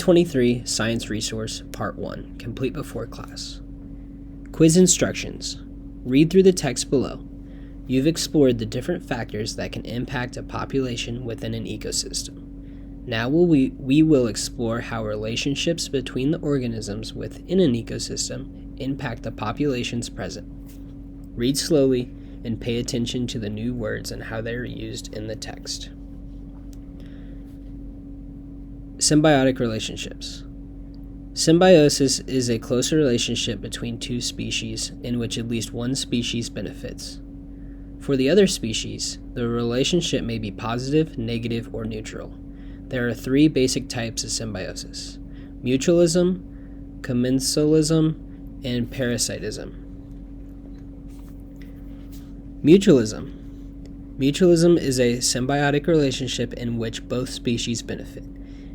23 Science Resource Part 1, complete before class. Quiz instructions. Read through the text below. You've explored the different factors that can impact a population within an ecosystem. Now we will explore how relationships between the organisms within an ecosystem impact the populations present. Read slowly and pay attention to the new words and how they are used in the text. Symbiotic relationships. Symbiosis is a closer relationship between two species in which at least one species benefits. For the other species, the relationship may be positive, negative, or neutral. There are three basic types of symbiosis: mutualism, commensalism, and parasitism. Mutualism. Mutualism is a symbiotic relationship in which both species benefit.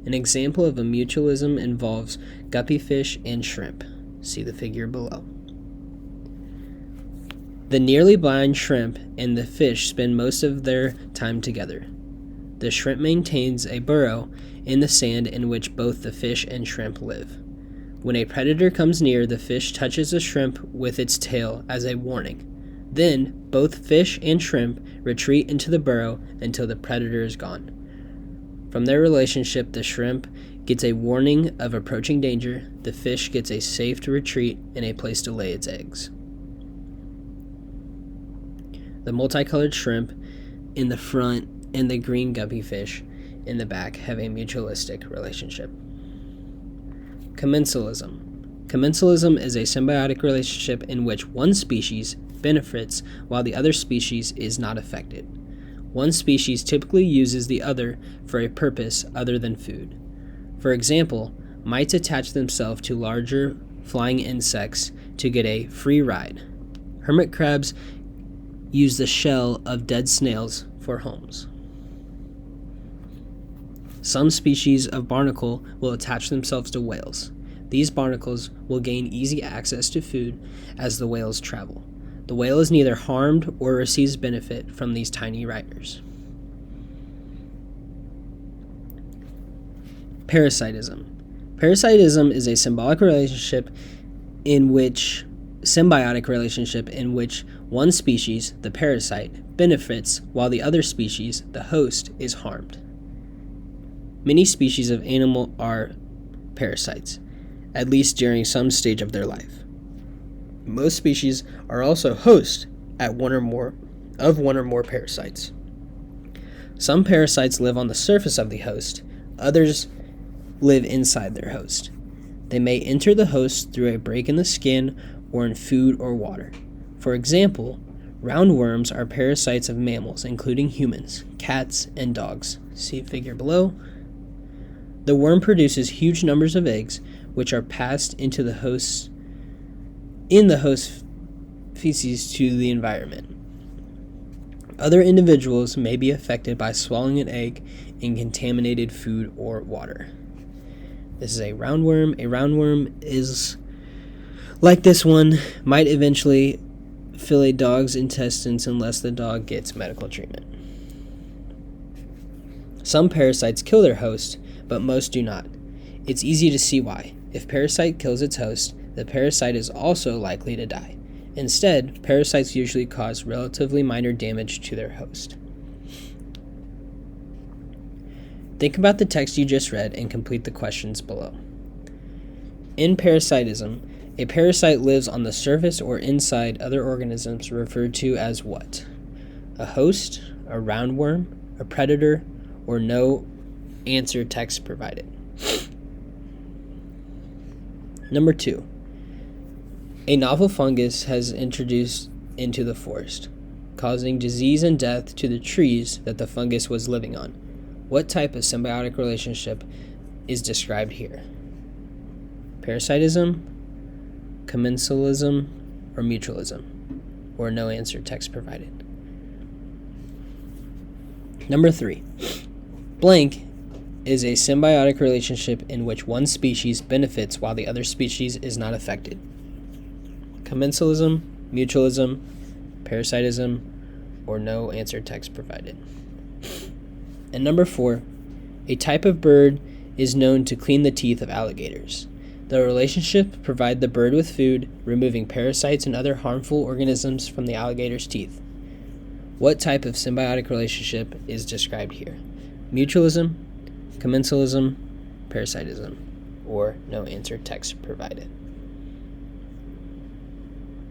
An example of a mutualism involves guppyfish and shrimp. See the figure below. The nearly blind shrimp and the fish spend most of their time together. The shrimp maintains a burrow in the sand in which both the fish and shrimp live. When a predator comes near, the fish touches the shrimp with its tail as a warning. Then, both fish and shrimp retreat into the burrow until the predator is gone. From their relationship, the shrimp gets a warning of approaching danger, the fish gets a safe retreat and a place to lay its eggs. The multicolored shrimp in the front and the green guppyfish in the back have a mutualistic relationship. Commensalism. Commensalism is a symbiotic relationship in which one species benefits while the other species is not affected. One species typically uses the other for a purpose other than food. For example, mites attach themselves to larger flying insects to get a free ride. Hermit crabs use the shell of dead snails for homes. Some species of barnacle will attach themselves to whales. These barnacles will gain easy access to food as the whales travel. The whale is neither harmed or receives benefit from these tiny riders. Parasitism. Parasitism is a symbiotic relationship in which one species, the parasite, benefits while the other species, the host, is harmed. Many species of animal are parasites, at least during some stage of their life. Most species are also hosts at one or more parasites. Some parasites live on the surface of the host, others live inside their host. They may enter the host through a break in the skin or in food or water. For example, roundworms are parasites of mammals, including humans, cats, and dogs. See figure below. The worm produces huge numbers of eggs, which are passed into the host feces to the environment. Other individuals may be affected by swallowing an egg in contaminated food or water. This is a roundworm. A roundworm is like this one, might eventually fill a dog's intestines unless the dog gets medical treatment. Some parasites kill their host, but most do not. It's easy to see why. If parasite kills its host, the parasite is also likely to die. Instead, parasites usually cause relatively minor damage to their host. Think about the text you just read and complete the questions below. In parasitism, a parasite lives on the surface or inside other organisms referred to as what? A host, a roundworm, a predator, or no answer text provided. Number 2. A novel fungus has introduced into the forest, causing disease and death to the trees that the fungus was living on. What type of symbiotic relationship is described here? Parasitism, commensalism, or mutualism? Or no answer text provided. Number 3. Blank is a symbiotic relationship in which one species benefits while the other species is not affected. Commensalism, mutualism, parasitism, or no answer text provided. And number 4, a type of bird is known to clean the teeth of alligators. The relationship provide the bird with food, removing parasites and other harmful organisms from the alligator's teeth. What type of symbiotic relationship is described here? Mutualism, commensalism, parasitism, or no answer text provided.